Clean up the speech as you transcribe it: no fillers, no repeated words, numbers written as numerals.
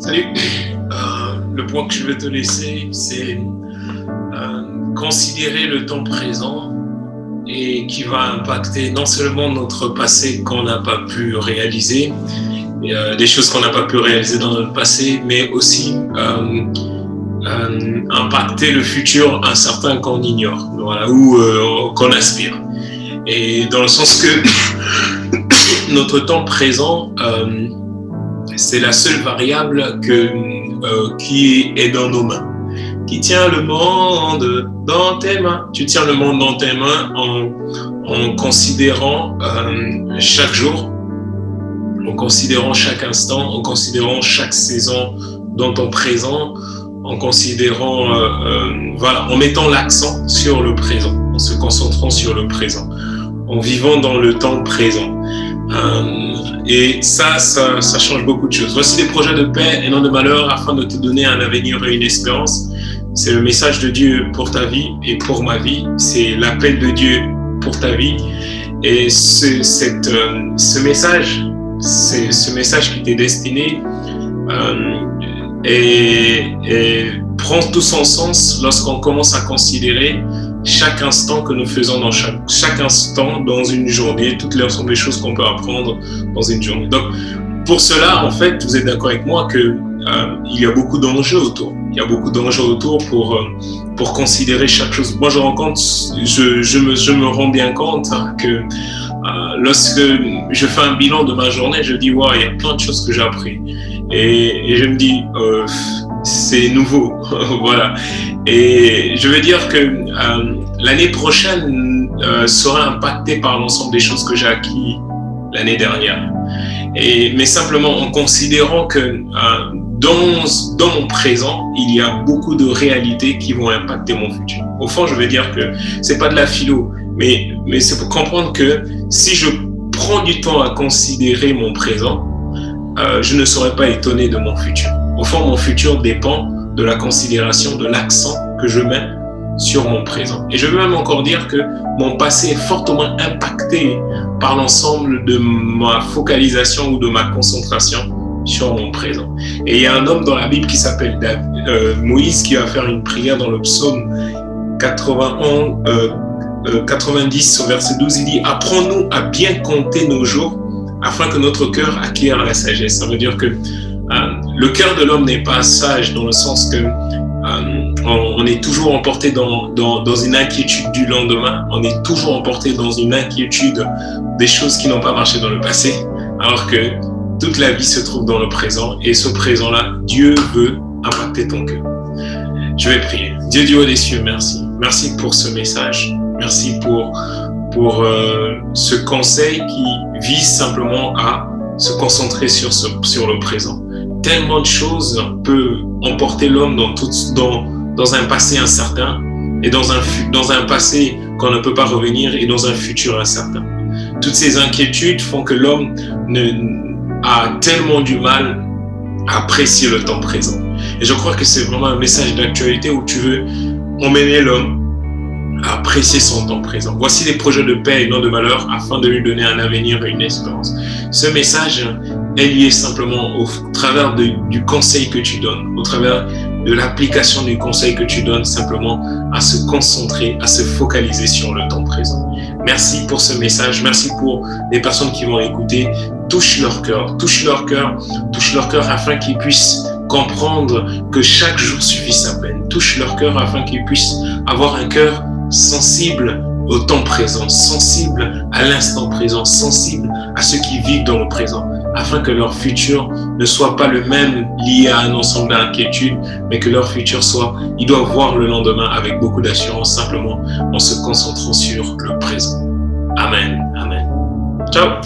Salut. Le point que je vais te laisser, c'est considérer le temps présent et qui va impacter non seulement notre passé qu'on n'a pas pu réaliser, des choses qu'on n'a pas pu réaliser dans notre passé, mais aussi impacter le futur incertain qu'on ignore, voilà, ou qu'on aspire. Et dans le sens que notre temps présent, c'est la seule variable qui est dans nos mains. Qui tient le monde dans tes mains. Tu tiens le monde dans tes mains en considérant chaque jour, en considérant chaque instant, en considérant chaque saison dans ton présent, en considérant, voilà, en mettant l'accent sur le présent, en se concentrant sur le présent, en vivant dans le temps présent. Et ça change beaucoup de choses. Voici des projets de paix et non de malheur afin de te donner un avenir et une espérance. C'est le message de Dieu pour ta vie et pour ma vie. C'est l'appel de Dieu pour ta vie. Et ce message qui t'est destiné prend tout son sens lorsqu'on commence à considérer chaque instant que nous faisons dans chaque instant dans une journée, toutes les sont des choses qu'on peut apprendre dans une journée. Donc, pour cela, en fait, vous êtes d'accord avec moi que il y a beaucoup d'enjeux autour. Il y a beaucoup d'enjeux autour pour considérer chaque chose. Moi, je me rends bien compte que lorsque je fais un bilan de ma journée, je dis wow, il y a plein de choses que j'ai appris. Et je me dis c'est nouveau, voilà. Et je veux dire que l'année prochaine sera impactée par l'ensemble des choses que j'ai acquis l'année dernière. Mais simplement en considérant que dans mon présent, il y a beaucoup de réalités qui vont impacter mon futur. Au fond, je veux dire que c'est pas de la philo, mais c'est pour comprendre que si je prends du temps à considérer mon présent, je ne serai pas étonné de mon futur. Au fond, mon futur dépend de la considération, de l'accent que je mets sur mon présent. Et je veux même encore dire que mon passé est fortement impacté par l'ensemble de ma focalisation ou de ma concentration sur mon présent. Et il y a un homme dans la Bible qui s'appelle Moïse qui va faire une prière dans le psaume 90 au verset 12. Il dit « Apprends-nous à bien compter nos jours afin que notre cœur acquiert la sagesse. » Ça veut dire que le cœur de l'homme n'est pas sage dans le sens que on est toujours emporté dans une inquiétude du lendemain, on est toujours emporté dans une inquiétude des choses qui n'ont pas marché dans le passé, alors que toute la vie se trouve dans le présent et ce présent-là, Dieu veut impacter ton cœur. Je vais prier. Dieu du haut des cieux, merci. Merci pour ce message. Merci pour ce conseil qui vise simplement à se concentrer sur le présent. Tellement de choses peuvent emporter l'homme dans un passé incertain et dans un passé qu'on ne peut pas revenir et dans un futur incertain. Toutes ces inquiétudes font que l'homme a tellement du mal à apprécier le temps présent. Et je crois que c'est vraiment un message d'actualité où tu veux emmener l'homme à apprécier son temps présent. Voici des projets de paix et non de malheur afin de lui donner un avenir et une espérance. Ce message est lié simplement au travers du conseil que tu donnes, au travers de l'application du conseil que tu donnes, simplement à se concentrer, à se focaliser sur le temps présent. Merci pour ce message, merci pour les personnes qui vont écouter. Touche leur cœur afin qu'ils puissent comprendre que chaque jour suffit sa peine. Touche leur cœur afin qu'ils puissent avoir un cœur sensible au temps présent, sensible à l'instant présent, sensible à ceux qui vivent dans le présent, afin que leur futur ne soit pas le même lié à un ensemble d'inquiétudes, mais que leur futur soit, ils doivent voir le lendemain avec beaucoup d'assurance, simplement en se concentrant sur le présent. Amen. Amen. Ciao.